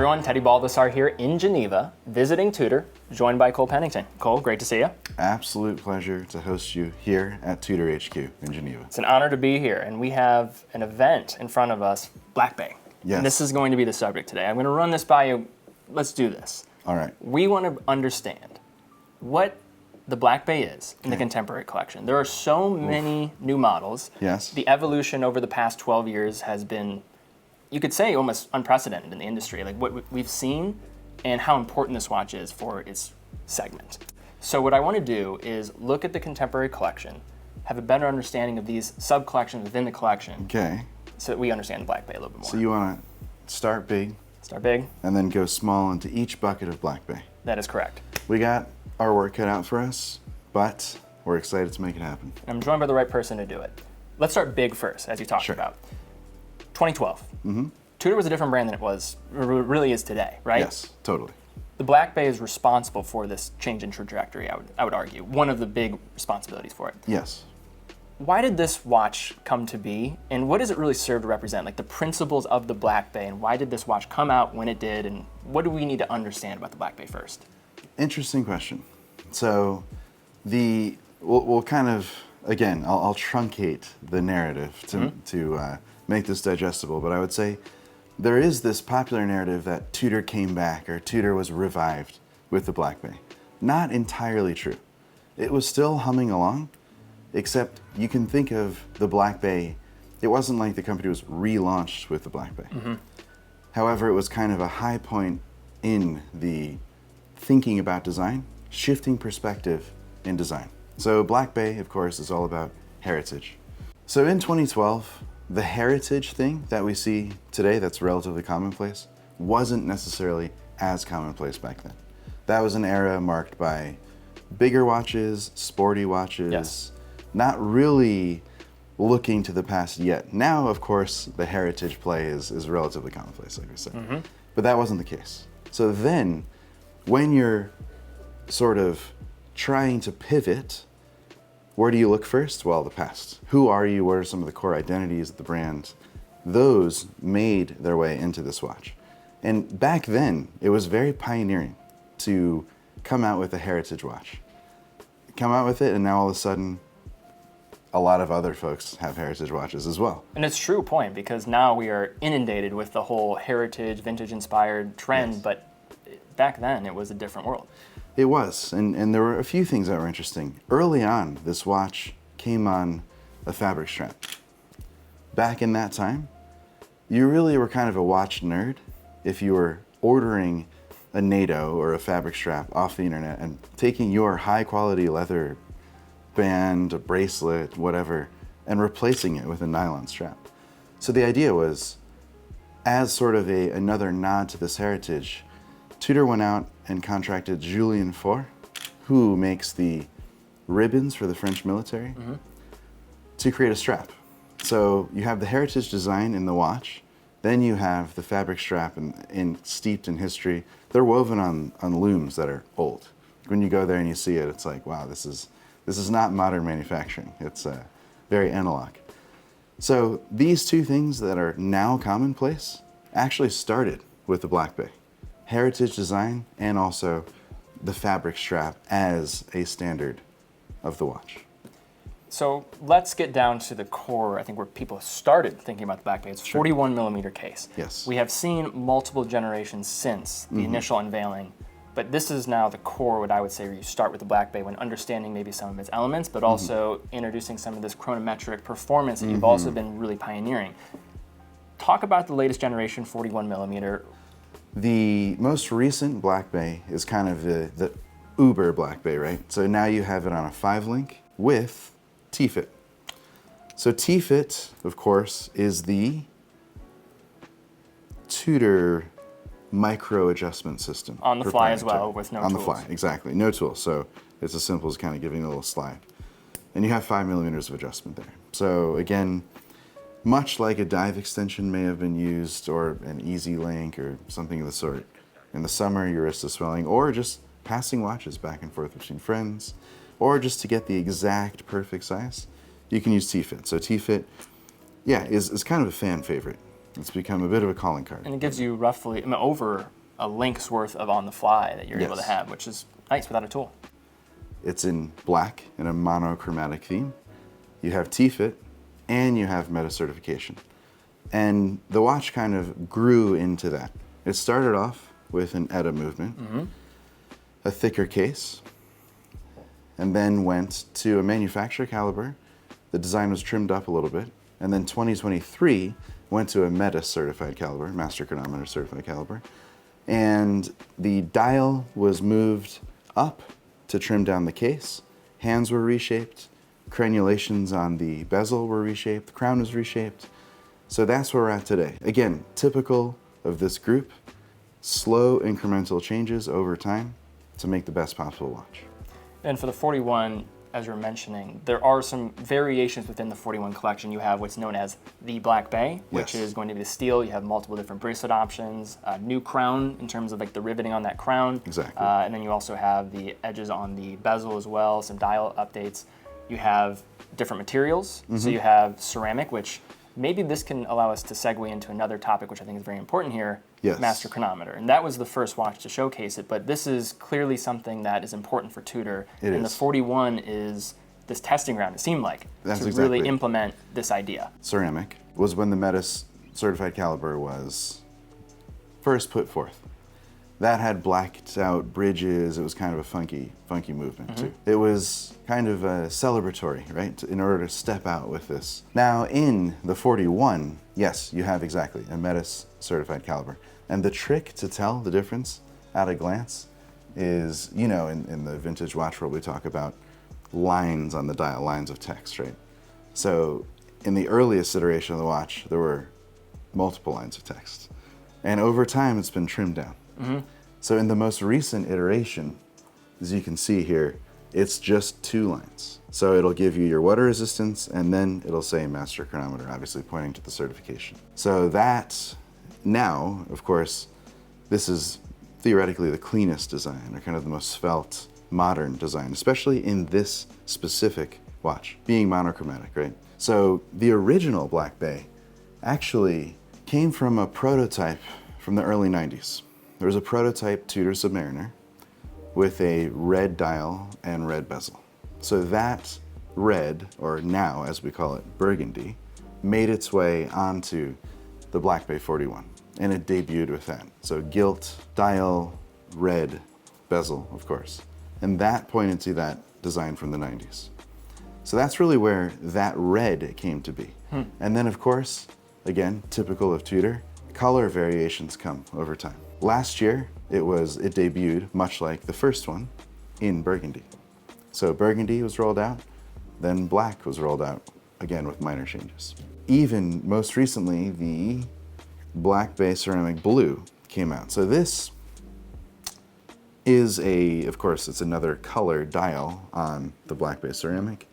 everyone, Teddy Baldessar here in Geneva, visiting Tudor, joined by Cole Pennington. Cole, great to see you. Absolute pleasure to host you here at Tudor HQ in Geneva. It's an honor to be here, and we have an event in front of us, Black Bay. Yes. And this is going to be the subject today. I'm going to run this by you. Let's do this. All right. We want to understand what the Black Bay is in the contemporary collection. There are so many new models. Yes. The evolution over the past 12 years has been, you could say, almost unprecedented in the industry. Like what we've seen and how important this watch is for its segment. So what I want to do is look at the contemporary collection, have a better understanding of these sub-collections within the collection. Okay. So that we understand the Black Bay a little bit more. So you want to start big. Start big. And then go small into each bucket of Black Bay. That is correct. We got our work cut out for us, but we're excited to make it happen. And I'm joined by the right person to do it. Let's start big first, as you talked about. 2012. Mm-hmm. Tudor was a different brand than it was, or really is today, right? Yes, totally. The Black Bay is responsible for this change in trajectory, I would argue. One of the big responsibilities for it. Yes. Why did this watch come to be, and what does it really serve to represent? Like the principles of the Black Bay, and why did this watch come out when it did, and what do we need to understand about the Black Bay first? Interesting question. So we'll kind of, again, I'll truncate the narrative to make this digestible, but I would say there is this popular narrative that Tudor came back or Tudor was revived with the Black Bay. Not entirely true. It was still humming along, except you can think of the Black Bay, it wasn't like the company was relaunched with the Black Bay. Mm-hmm. However, it was kind of a high point in the thinking about design, shifting perspective in design. So Black Bay, of course, is all about heritage. So in 2012, the heritage thing that we see today that's relatively commonplace wasn't necessarily as commonplace back then. That was an era marked by bigger watches, sporty watches, not really looking to the past yet. Now, of course, the heritage play is relatively commonplace, like we said. Mm-hmm. But that wasn't the case. So then, when you're sort of trying to pivot, where do you look first? Well, the past. Who are you? What are some of the core identities of the brand? Those made their way into this watch. And back then, it was very pioneering to come out with a heritage watch. Come out with it, and now all of a sudden, a lot of other folks have heritage watches as well. And it's a true point, because now we are inundated with the whole heritage, vintage-inspired trend, but back then it was a different world. It was, and there were a few things that were interesting. Early on, this watch came on a fabric strap. Back in that time, you really were kind of a watch nerd if you were ordering a NATO or a fabric strap off the internet and taking your high quality leather band, a bracelet, whatever, and replacing it with a nylon strap. So the idea was, as sort of another nod to this heritage, Tudor went out and contracted Julien Faure, who makes the ribbons for the French military, to create a strap. So you have the heritage design in the watch, then you have the fabric strap steeped in history. They're woven on looms that are old. When you go there and you see it, it's like, wow, this is not modern manufacturing. It's very analog. So these two things that are now commonplace actually started with the Black Bay. Heritage design and also the fabric strap as a standard of the watch. So let's get down to the core, I think, where people started thinking about the Black Bay. It's 41 millimeter case. Yes. We have seen multiple generations since the initial unveiling, but this is now the core, what I would say, where you start with the Black Bay when understanding maybe some of its elements, but also introducing some of this chronometric performance that you've also been really pioneering. Talk about the latest generation 41 millimeter. The most recent Black Bay is kind of the uber Black Bay, right? So now you have it on a 5-link with T-Fit. So T-Fit, of course, is the Tudor micro adjustment system. On the fly as well, with no tools. On the fly, exactly. No tools. So it's as simple as kind of giving a little slide. And you have 5 millimeters of adjustment there. So again, much like a dive extension may have been used, or an easy link or something of the sort. In the summer, your wrist is swelling, or just passing watches back and forth between friends, or just to get the exact perfect size, you can use T-Fit. So T-Fit, is kind of a fan favorite. It's become a bit of a calling card. And it gives you roughly over a link's worth of on the fly that you're able to have, which is nice without a tool. It's in black in a monochromatic theme. You have T-fit and you have meta certification. And the watch kind of grew into that. It started off with an ETA movement, a thicker case, and then went to a manufacturer caliber. The design was trimmed up a little bit. And then 2023 went to a meta certified caliber, master chronometer certified caliber. And the dial was moved up to trim down the case. Hands were reshaped. Crenulations on the bezel were reshaped. The crown was reshaped. So that's where we're at today. Again, typical of this group, slow incremental changes over time to make the best possible watch. And for the 41, as you're mentioning, there are some variations within the 41 collection. You have what's known as the Black Bay, which is going to be the steel. You have multiple different bracelet options, a new crown in terms of like the riveting on that crown. Exactly. And then you also have the edges on the bezel as well, some dial updates. You have different materials. So you have ceramic, which maybe this can allow us to segue into another topic, which I think is very important here, master chronometer. And that was the first watch to showcase it, but this is clearly something that is important for Tudor. The 41 is this testing ground, it seemed like, to really implement this idea. Ceramic was when the meta certified caliber was first put forth. That had blacked out bridges. It was kind of a funky movement too. It was kind of celebratory, right? In order to step out with this. Now in the 41, yes, you have exactly a meta certified caliber. And the trick to tell the difference at a glance is, you know, in the vintage watch world, we talk about lines on the dial, lines of text, right? So in the earliest iteration of the watch, there were multiple lines of text. And over time, it's been trimmed down. So in the most recent iteration, as you can see here, it's just 2 lines. So it'll give you your water resistance, and then it'll say master chronometer, obviously pointing to the certification. So that now, of course, this is theoretically the cleanest design, or kind of the most svelte, modern design, especially in this specific watch, being monochromatic, right? So the original Black Bay actually came from a prototype from the early 90s. There was a prototype Tudor Submariner with a red dial and red bezel. So that red, or now as we call it, burgundy, made its way onto the Black Bay 41, and it debuted with that. So gilt, dial, red, bezel, of course. And that pointed to that design from the 90s. So that's really where that red came to be. And then of course, again, typical of Tudor, color variations come over time. Last year, it debuted, much like the first one, in burgundy. So burgundy was rolled out, then black was rolled out, again with minor changes. Even most recently, the Black Bay Ceramic Blue came out. So this is of course, it's another color dial on the Black Bay Ceramic.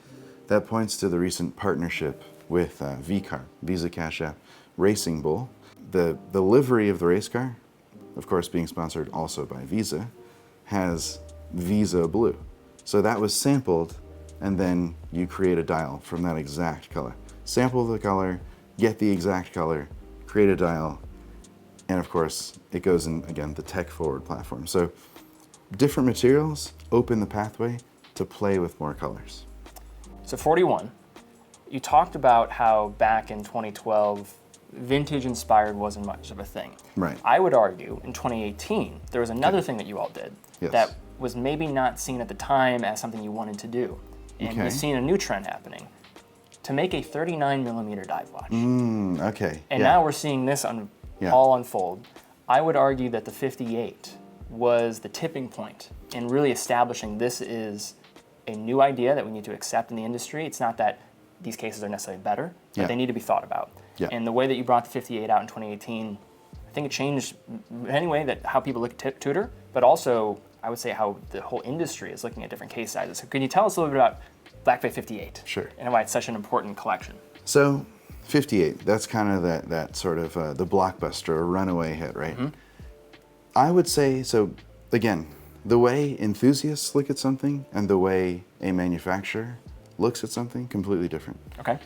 That points to the recent partnership with VCAR, Visa Cash App Racing Bull. The livery of the race car, of course being sponsored also by Visa, has Visa Blue. So that was sampled, and then you create a dial from that exact color. Sample the color, get the exact color, create a dial, and of course it goes in, again, the tech-forward platform. So different materials open the pathway to play with more colors. So 41, you talked about how back in 2012, vintage inspired wasn't much of a thing. Right. I would argue in 2018, there was another thing that you all did that was maybe not seen at the time as something you wanted to do. And you've seen a new trend happening, to make a 39mm dive watch. And now we're seeing this all unfold. I would argue that the 58 was the tipping point in really establishing this is a new idea that we need to accept in the industry. It's not that these cases are necessarily better, but they need to be thought about. And the way that you brought the 58 out in 2018, I think it changed anyway that how people look at Tudor, but also I would say how the whole industry is looking at different case sizes. So can you tell us a little bit about Black Bay 58? Sure. And why it's such an important collection? So 58, that's kind of that sort of the blockbuster or runaway hit, right? I would say, so again, the way enthusiasts look at something and the way a manufacturer looks at something, completely different. Okay.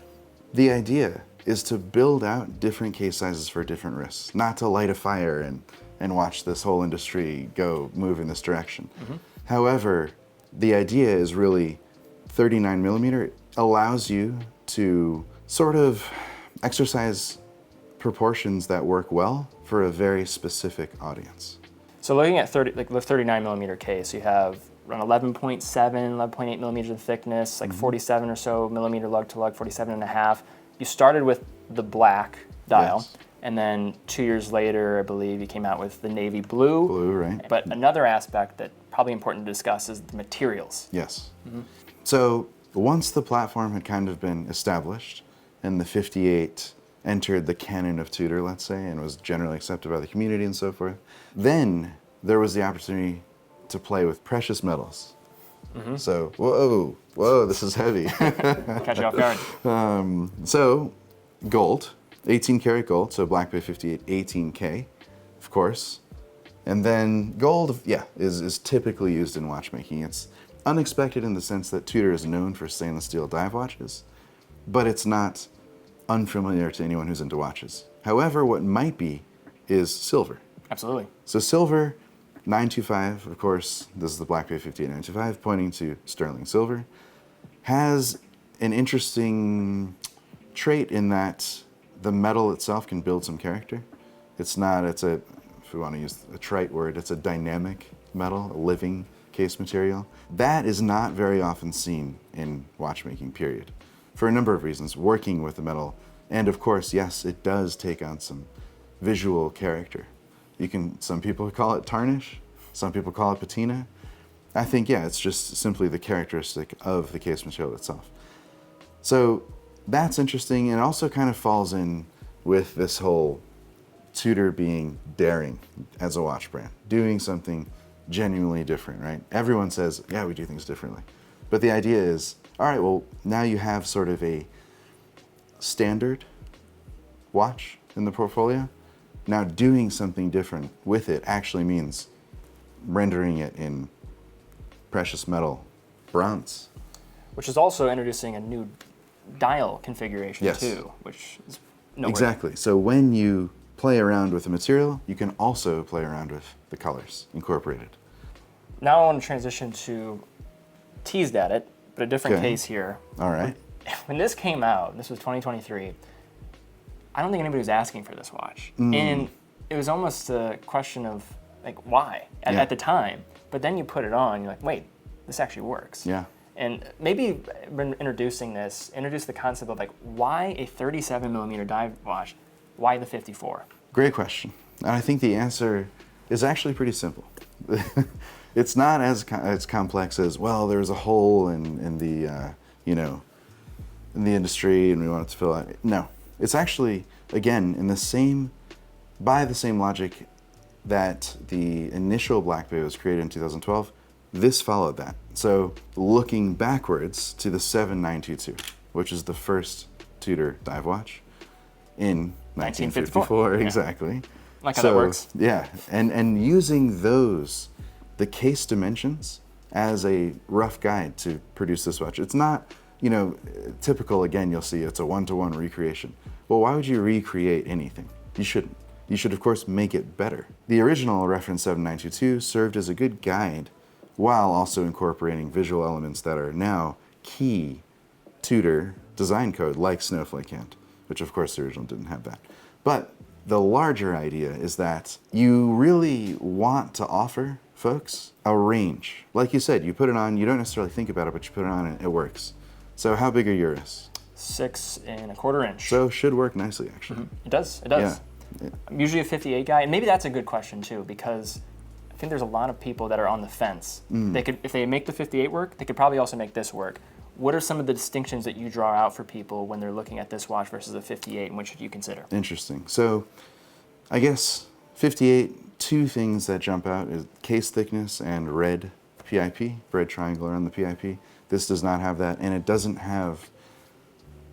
The idea is to build out different case sizes for different wrists, not to light a fire and watch this whole industry move in this direction. However, the idea is really 39 millimeter allows you to sort of exercise proportions that work well for a very specific audience. So looking at the 39 millimeter case, you have around 11.7, 11.8 millimeters of thickness, like 47 or so millimeter lug to lug, 47 and a half. You started with the black dial, Yes. and then 2 years later, I believe, you came out with the navy blue. Blue, right? But another aspect that probably important to discuss is the materials. Yes. So once the platform had kind of been established and the 58 entered the canon of Tudor, let's say, and was generally accepted by the community and so forth, then there was the opportunity to play with precious metals. So, whoa, this is heavy. Catch you off guard. So, gold, 18 karat gold, so Black Bay 58, 18K, of course. And then gold, is typically used in watchmaking. It's unexpected in the sense that Tudor is known for stainless steel dive watches, but it's not unfamiliar to anyone who's into watches. However, what might be is silver. Absolutely. So silver, 925, of course, this is the Black Bay 58 925, pointing to sterling silver, has an interesting trait in that the metal itself can build some character. If we want to use a trite word, it's a dynamic metal, a living case material. That is not very often seen in watchmaking, period, for a number of reasons, working with the metal. And of course, yes, it does take on some visual character. Some people call it tarnish, some people call it patina. I think, it's just simply the characteristic of the case material itself. So that's interesting, and also kind of falls in with this whole Tudor being daring as a watch brand, doing something genuinely different, right? Everyone says, we do things differently. But the idea is, all right, well, now you have sort of a standard watch in the portfolio. Now doing something different with it actually means rendering it in precious metal bronze. Which is also introducing a new dial configuration Yes. too, which is noteworthy. Exactly. So when you play around with the material, you can also play around with the colors incorporated. Now I want to transition to teased at it, but a different Okay. case here. All right. When this came out, this was 2023, I don't think anybody was asking for this watch. And it was almost a question of, like, why at the time. But then you put it on, you're like, wait, this actually works. Yeah. And maybe when introduce the concept of, like, why a 37 millimeter dive watch? Why the 54? Great question. And I think the answer is actually pretty simple. It's not as complex as, well, there's a hole in the in the industry and we want it to fill out. No, it's actually, again, by the same logic that the initial Black Bay was created in 2012, this followed that. So looking backwards to the 7922, which is the first Tudor dive watch in 1954, exactly. Like how that works. Yeah, and using the case dimensions as a rough guide to produce this watch. It's not, typical, again, you'll see it's a one-to-one recreation. Well, why would you recreate anything? You shouldn't. You should, of course, make it better. The original reference 7922 served as a good guide while also incorporating visual elements that are now key Tudor design code, like Snowflake Hand, which of course the original didn't have that. But the larger idea is that you really want to offer folks a range. Like you said, you put it on, you don't necessarily think about it, but you put it on and it works. So how big are your wrists? 6 1/4 inch. So should work nicely, actually. It does. Yeah. I'm usually a 58 guy, and maybe that's a good question too, because I think there's a lot of people that are on the fence. They could, if they make the 58 work, they could probably also make this work. What are some of the distinctions that you draw out for people when they're looking at this watch versus a 58, and what should you consider? Interesting. So I guess 58, two things that jump out is case thickness and red PIP, red triangle around the PIP. This does not have that, and it doesn't have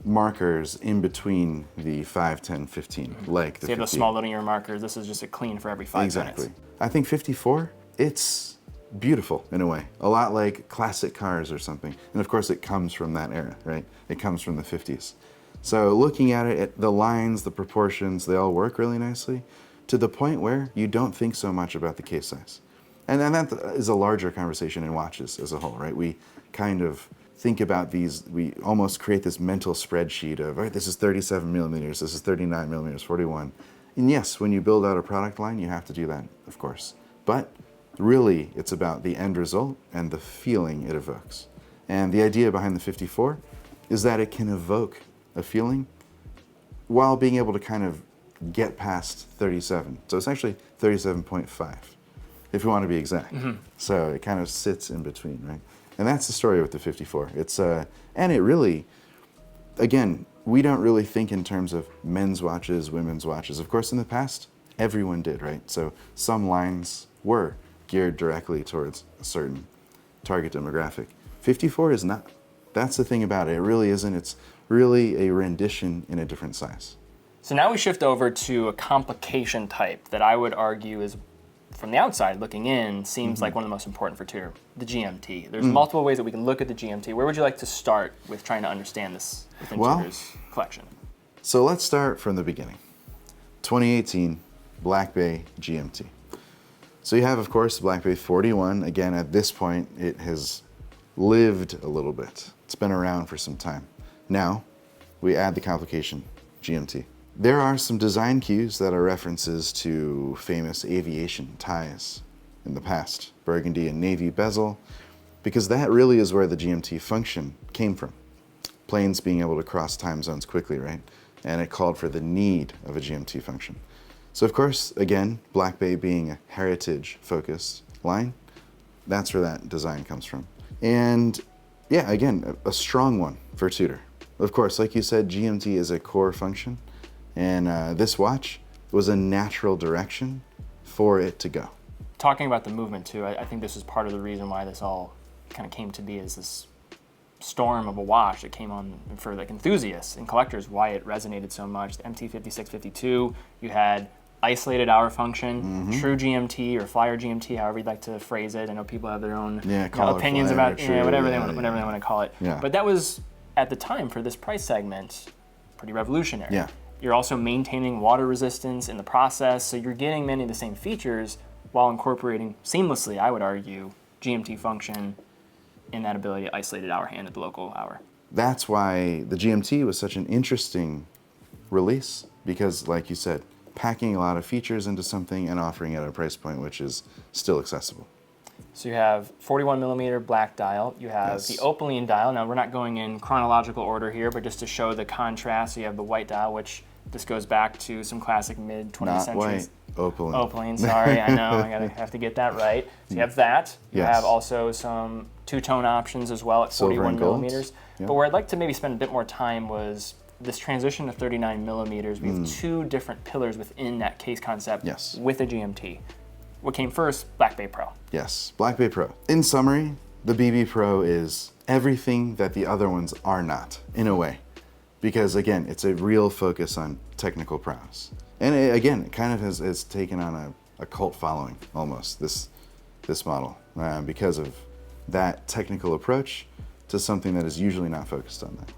markers in between the 5, 10, 15, like the So you have those 58. small linear markers. This is just a clean for every 5 Exactly. minutes. I think 54, it's beautiful in a way. A lot like classic cars or something. And of course it comes from that era, right? It comes from the 50s. So looking at it, the lines, the proportions, they all work really nicely to the point where you don't think so much about the case size. And then that is a larger conversation in watches as a whole, right? We kind of think about these, we almost create this mental spreadsheet of, all right, this is 37 millimeters, this is 39 millimeters, 41. And yes, when you build out a product line, you have to do that, of course. But really, it's about the end result and the feeling it evokes. And the idea behind the 54 is that it can evoke a feeling while being able to kind of get past 37. So it's actually 37.5, if you want to be exact. So it kind of sits in between, right? And that's the story with the 54. It's and it really, again, we don't really think in terms of men's watches, women's watches. Of course, in the past, everyone did, right? So some lines were geared directly towards a certain target demographic. 54 is not. That's the thing about it. It really isn't. It's really a rendition in a different size. So now we shift over to a complication type that I would argue is, from the outside looking in, seems like one of the most important for Tudor, the GMT. There's multiple ways that we can look at the GMT. Where would you like to start with trying to understand this within Tudor's collection? So let's start from the beginning. 2018, Black Bay GMT. So you have, of course, the Black Bay 41. Again, at this point, it has lived a little bit. It's been around for some time. Now, we add the complication, GMT. There are some design cues that are references to famous aviation ties in the past, burgundy and navy bezel, because that really is where the GMT function came from. Planes being able to cross time zones quickly, right? And it called for the need of a GMT function. So of course, again, Black Bay being a heritage-focused line, that's where that design comes from. And yeah, again, a strong one for Tudor. Of course, like you said, GMT is a core function, and this watch was a natural direction for it to go. Talking about the movement too, I think this is part of the reason why this all kind of came to be, is this storm of a watch that came on for like enthusiasts and collectors, why it resonated so much. The MT5652, you had isolated hour function, true GMT or flyer GMT, however you'd like to phrase it. I know people have their own opinions about whatever they want to call it. Yeah. But that was, at the time, for this price segment, pretty revolutionary. Yeah. You're also maintaining water resistance in the process, so you're getting many of the same features while incorporating seamlessly, I would argue, GMT function in that ability to isolate hour hand at the local hour. That's why the GMT was such an interesting release, because like you said, packing a lot of features into something and offering it at a price point which is still accessible. So you have 41 millimeter black dial, you have the opaline dial. Now we're not going in chronological order here, but just to show the contrast, so you have the white dial, which this goes back to some classic mid-20th century. Not white, opaline. Opaline, sorry, I know, I have to get that right. So you have that. You have also some two-tone options as well at 41 millimeters. Yep. But where I'd like to maybe spend a bit more time was this transition to 39 millimeters. We have two different pillars within that case concept with a GMT. What came first? Black Bay Pro. Yes, Black Bay Pro. In summary, the BB Pro is everything that the other ones are not, in a way. Because again, it's a real focus on technical prowess. And it kind of has taken on a cult following, almost, this model, because of that technical approach to something that is usually not focused on that.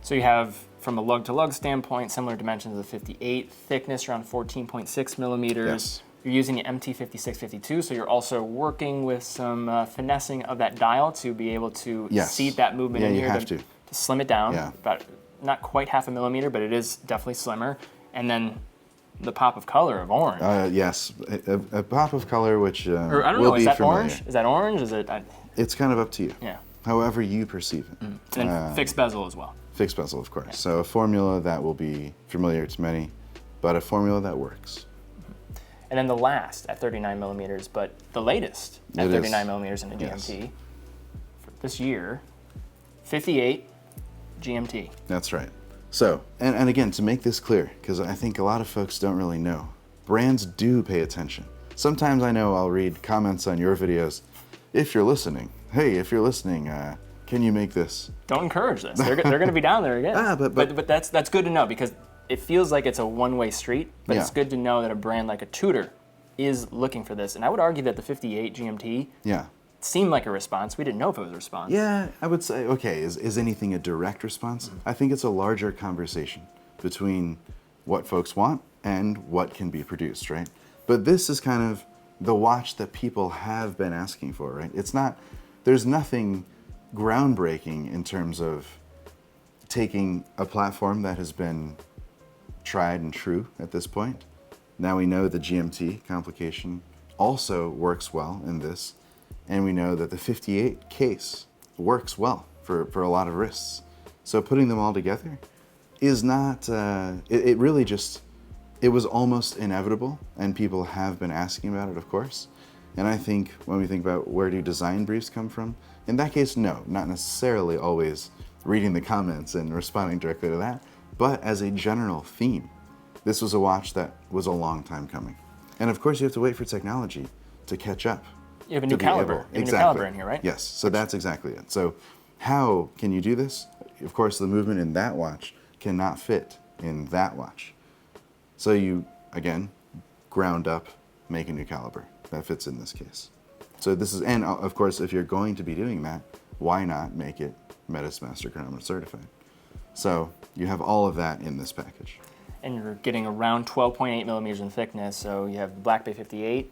So you have, from a lug-to-lug standpoint, similar dimensions of the 58, thickness around 14.6 millimeters. Yes. You're using the MT5652, so you're also working with some finessing of that dial to be able to seat that movement in here. You have to slim it down, about not quite half a millimeter, but it is definitely slimmer. And then the pop of color of orange. Yes, a pop of color which or, I don't will know, be is that familiar. orange? Is that orange? Is it? It's kind of up to you. Yeah. However you perceive it. And then fixed bezel as well. Fixed bezel, of course. Yeah. So a formula that will be familiar to many, but a formula that works. And then the last at 39 millimeters, but the latest at 39 millimeters in a GMT for this year, 58 GMT. That's right. So, and again, to make this clear, because I think a lot of folks don't really know, brands do pay attention. Sometimes I know I'll read comments on your videos, if you're listening, hey, if you're listening, can you make this? Don't encourage this. They're going to be down there again. But that's good to know, because it feels like it's a one-way street, but it's good to know that a brand like a Tudor is looking for this. And I would argue that the 58 GMT seemed like a response. We didn't know if it was a response. Yeah, I would say, okay, is anything a direct response? I think it's a larger conversation between what folks want and what can be produced, right? But this is kind of the watch that people have been asking for, right? It's not, there's nothing groundbreaking in terms of taking a platform that has been tried and true at this point. Now we know the GMT complication also works well in this, and we know that the 58 case works well for a lot of wrists. So putting them all together is not, it really just, it was almost inevitable, and people have been asking about it, of course. And I think when we think about where do design briefs come from, in that case, no, not necessarily always reading the comments and responding directly to that, but as a general theme, this was a watch that was a long time coming. And of course, you have to wait for technology to catch up. You have a new caliber. You have a new caliber in here, right? Yes, so that's exactly it. So how can you do this? Of course, the movement in that watch cannot fit in that watch. So you, again, ground up, make a new caliber that fits in this case. So this is, and of course, if you're going to be doing that, why not make it Metis Master Chronometer certified? So you have all of that in this package. And you're getting around 12.8 millimeters in thickness, so you have the Black Bay 58,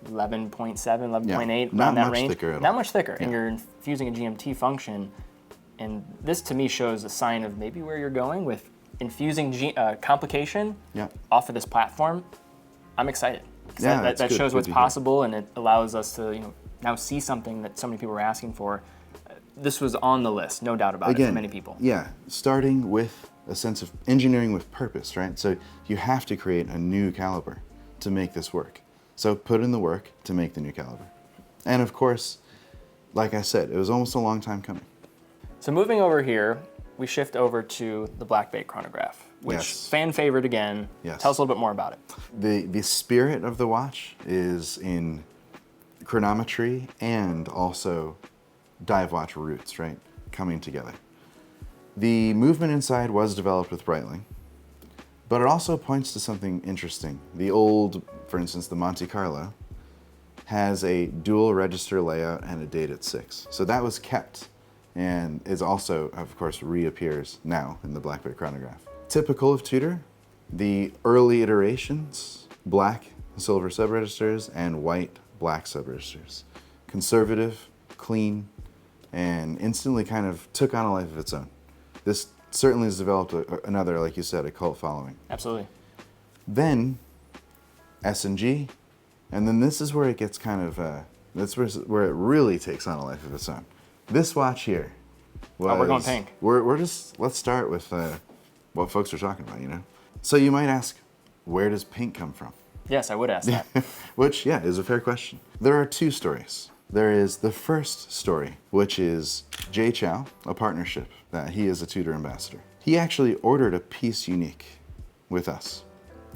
11.7, 11.8, around that range. Thicker at all. Not much thicker, Yeah. and you're infusing a GMT function, and this to me shows a sign of maybe where you're going with infusing complication off of this platform. I'm excited. Yeah, that shows what's possible, and it allows us to now see something that so many people were asking for. This was on the list, no doubt about it, for many people. Yeah, starting with a sense of engineering with purpose, right? So you have to create a new caliber to make this work. So put in the work to make the new caliber. And of course, like I said, it was almost a long time coming. So moving over here, we shift over to the Black Bay chronograph, which fan favorite again. Yes. Tell us a little bit more about it. The spirit of the watch is in chronometry and also dive watch roots, right? Coming together. The movement inside was developed with Breitling, but it also points to something interesting. The old, for instance, the Monte Carlo has a dual register layout and a date at 6. So that was kept and is also, of course, reappears now in the Black Bay chronograph. Typical of Tudor, the early iterations, black silver subregisters and white black subregisters. Conservative, clean, and instantly kind of took on a life of its own. This certainly has developed another, like you said, a cult following. Absolutely. Then S&G, and then this is where it gets kind of, that's where it really takes on a life of its own. This watch here was, we're going pink. We're just, let's start with what folks are talking about, So you might ask, where does pink come from? Yes, I would ask that. Which, is a fair question. There are two stories. There is the first story, which is Jay Chow, a partnership that he is a Tudor ambassador. He actually ordered a piece unique with us.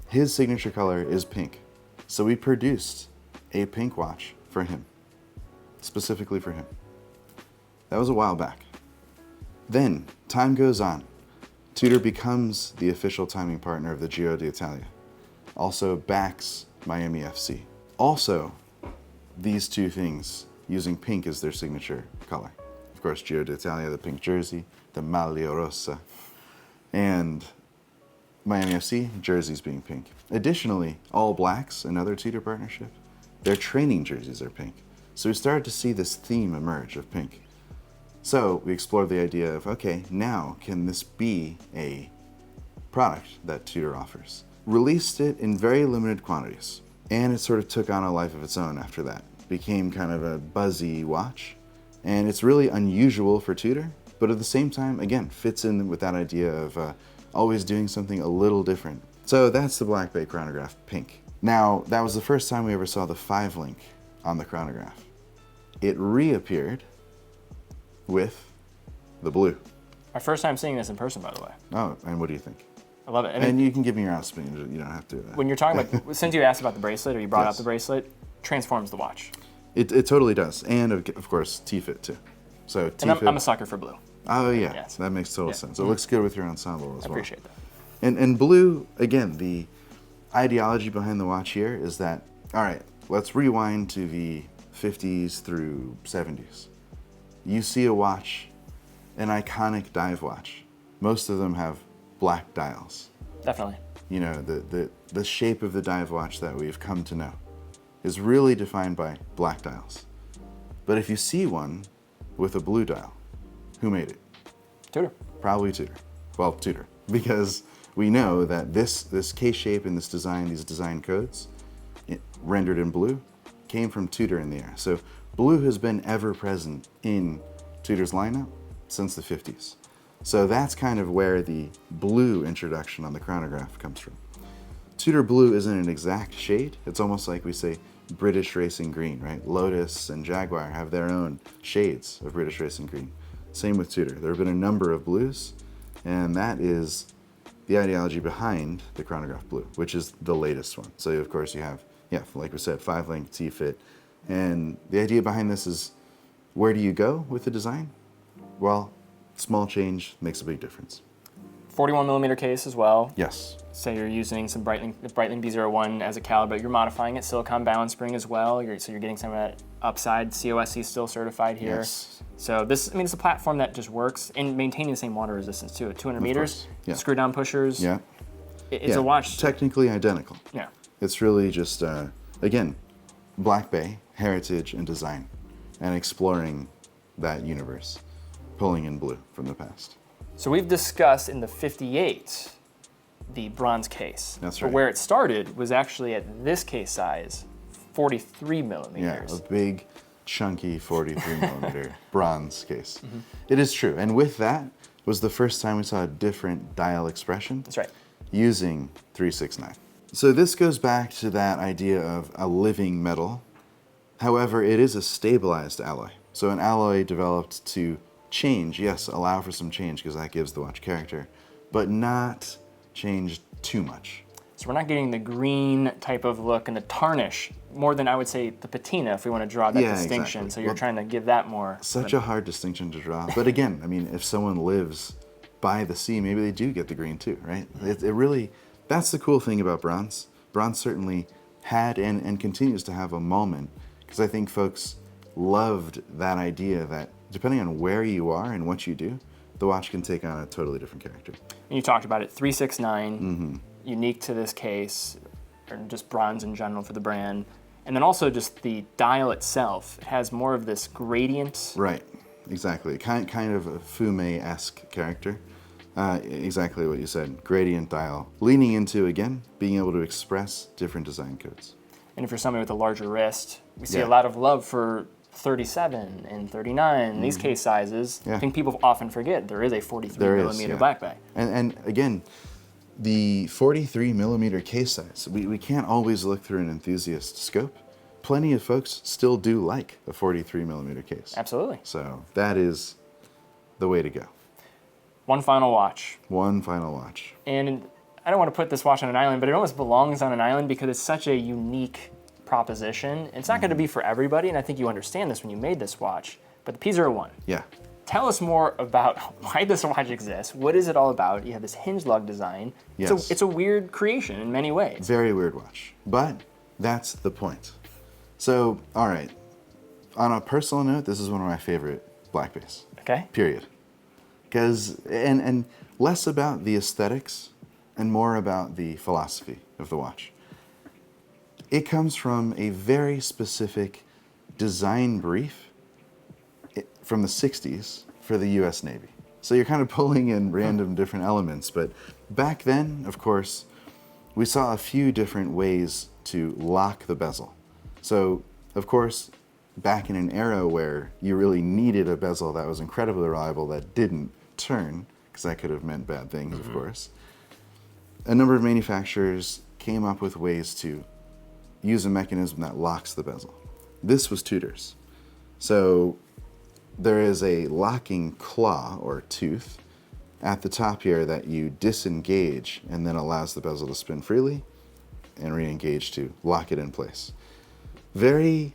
His signature color is pink. So we produced a pink watch for him, specifically for him. That was a while back. Then, time goes on. Tudor becomes the official timing partner of the Giro d'Italia. Also backs Miami FC. Also, these two things, using pink as their signature color. Of course, Giro d'Italia, the pink jersey, the maglia rossa, and Miami FC, jerseys being pink. Additionally, All Blacks, another Tudor partnership, their training jerseys are pink. So we started to see this theme emerge of pink. So we explored the idea of, okay, now can this be a product that Tudor offers? Released it in very limited quantities, and it sort of took on a life of its own after that. Became kind of a buzzy watch, and it's really unusual for Tudor, but at the same time, again, fits in with that idea of always doing something a little different. So that's the Black Bay chronograph pink. Now, that was the first time we ever saw the 5-link on the chronograph. It reappeared with the blue. Our first time seeing this in person, by the way. Oh, and what do you think? I love it. And you can give me your honest opinion, you don't have to. When you're talking about, since you asked about the bracelet, or you brought Yes. up the bracelet, transforms the watch. It totally does, and of course, T-fit too. So T-fit. And I'm a sucker for blue. Oh yeah, Yes. that makes total sense. It looks good with your ensemble as I well. appreciate that. And blue, again, the ideology behind the watch here is that, all right, let's rewind to the 50s through 70s. You see a watch, an iconic dive watch. Most of them have black dials. Definitely. You know, the shape of the dive watch that we've come to know is really defined by black dials. But if you see one with a blue dial, who made it? Tudor. Probably Tudor. Well, Tudor, because we know that this case shape and this design, these design codes, rendered in blue, came from Tudor in the era. So blue has been ever present in Tudor's lineup since the 50s. So that's kind of where the blue introduction on the chronograph comes from. Tudor blue isn't an exact shade. It's almost like we say British racing green, right? Lotus and Jaguar have their own shades of British racing green. Same with Tudor. There have been a number of blues, and that is the ideology behind the chronograph blue, which is the latest one. So of course you have, like we said, 5-link T-fit. And the idea behind this is, where do you go with the design? Well, small change makes a big difference. 41 millimeter case as well. Yes. Say you're using some Breitling B01 as a caliber, you're modifying it, silicon balance spring as well. So you're getting some of that upside. COSC still certified here. Yes. So this, it's a platform that just works and maintaining the same water resistance too. At 200 meters, Yeah. screw down pushers. Yeah. It's a watch. Technically identical. Yeah. It's really just, again, Black Bay, heritage and design, and exploring that universe, pulling in blue from the past. So we've discussed in the 58 the bronze case. That's But right. where it started was actually at this case size, 43 millimeters. Yeah, a big, chunky 43 millimeter bronze case. It is true. And with that was the first time we saw a different dial expression. That's right. Using 369. So this goes back to that idea of a living metal. However, it is a stabilized alloy. So an alloy developed to change, yes, allow for some change because that gives the watch character, but not change too much. So we're not getting the green type of look and the tarnish more than I would say the patina if we want to draw that distinction. Exactly. So you're trying to give that more. Such a hard distinction to draw. But again, I mean, if someone lives by the sea, maybe they do get the green too, right? It really, that's the cool thing about bronze. Bronze certainly had and continues to have a moment, because I think folks loved that idea that depending on where you are and what you do, the watch can take on a totally different character. And you talked about it, 369, unique to this case, or just bronze in general for the brand. And then also just the dial itself, it has more of this gradient. Right, exactly. Kind of a Fume-esque character. Exactly what you said, gradient dial. Leaning into, again, being able to express different design codes. And if you're somebody with a larger wrist, we see Yeah. a lot of love for 37 and 39, these case sizes. Yeah. I think people often forget there is a 43 There is, millimeter yeah. Black Bay. And again, the 43 millimeter case size, we can't always look through an enthusiast scope. Plenty of folks still do like a 43 millimeter case. Absolutely. So that is the way to go. One final watch. One final watch. And I don't want to put this watch on an island, but it almost belongs on an island because it's such a unique proposition. It's not going to be for everybody, and I think you understand this when you made this watch, but the P01. Yeah. Tell us more about why this watch exists. What is it all about? You have this hinge lug design. Yes. It's a weird creation in many ways. Very weird watch, but that's the point. So, all right, on a personal note, this is one of my favorite Black Bays, Okay? period. Because, and less about the aesthetics and more about the philosophy of the watch. It comes from a very specific design brief from the 60s for the US Navy. So you're kind of pulling in random different elements, but back then, of course, we saw a few different ways to lock the bezel. So, of course, back in an era where you really needed a bezel that was incredibly reliable that didn't turn, because that could have meant bad things, of course, a number of manufacturers came up with ways to use a mechanism that locks the bezel. This was Tudor's. So there is a locking claw or tooth at the top here that you disengage and then allows the bezel to spin freely and re-engage to lock it in place. Very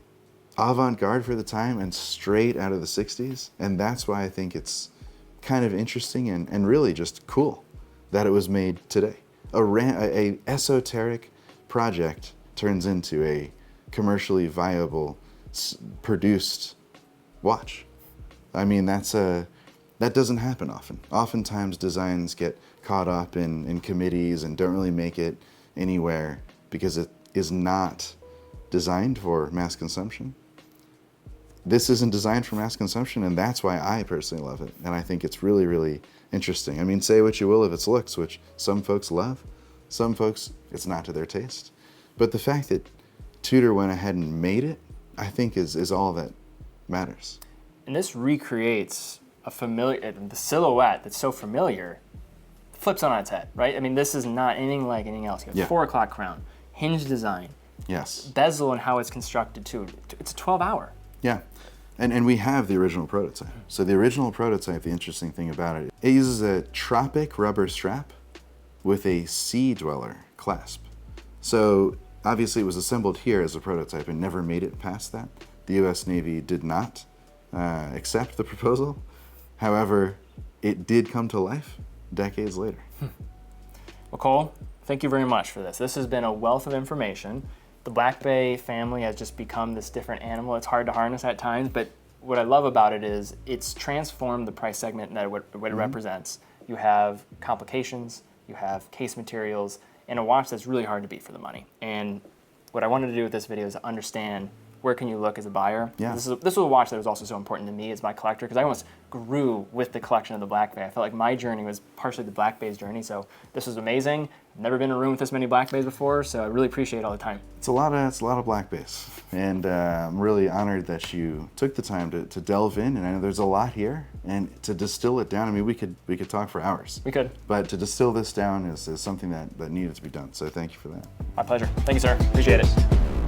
avant-garde for the time and straight out of the 60s, and that's why I think it's kind of interesting and really just cool that it was made today. A esoteric project turns into a commercially viable produced watch. I mean, that doesn't happen often. Oftentimes designs get caught up in committees and don't really make it anywhere because it is not designed for mass consumption. This isn't designed for mass consumption, and that's why I personally love it. And I think it's really, really interesting. I mean, say what you will of its looks, which some folks love, some folks, it's not to their taste. But the fact that Tudor went ahead and made it, I think is all that matters. And this recreates the silhouette that's so familiar, flips on its head, right? I mean, this is not anything like anything else. You have 4 o'clock crown, hinge design, yes, bezel and how it's constructed too. It's a 12-hour. Yeah, and we have the original prototype. So the original prototype, the interesting thing about it, it uses a tropic rubber strap with a sea dweller clasp. So obviously it was assembled here as a prototype and never made it past that. The US Navy did not accept the proposal. However, it did come to life decades later. Well, Cole, thank you very much for this. This has been a wealth of information. The Black Bay family has just become this different animal. It's hard to harness at times, but what I love about it is it's transformed the price segment that what it represents. You have complications, you have case materials, and a watch that's really hard to beat for the money. And what I wanted to do with this video is understand where can you look as a buyer. Yeah. This was a watch that was also so important to me as my collector because I almost grew with the collection of the Black Bay. I felt like my journey was partially the Black Bay's journey, so this was amazing. I've never been in a room with this many Black Bays before, so I really appreciate all the time. It's a lot of Black Bays, and I'm really honored that you took the time to delve in. And I know there's a lot here, and to distill it down. I mean, we could talk for hours. We could, but to distill this down is something that needed to be done. So thank you for that. My pleasure. Thank you, sir. Appreciate it.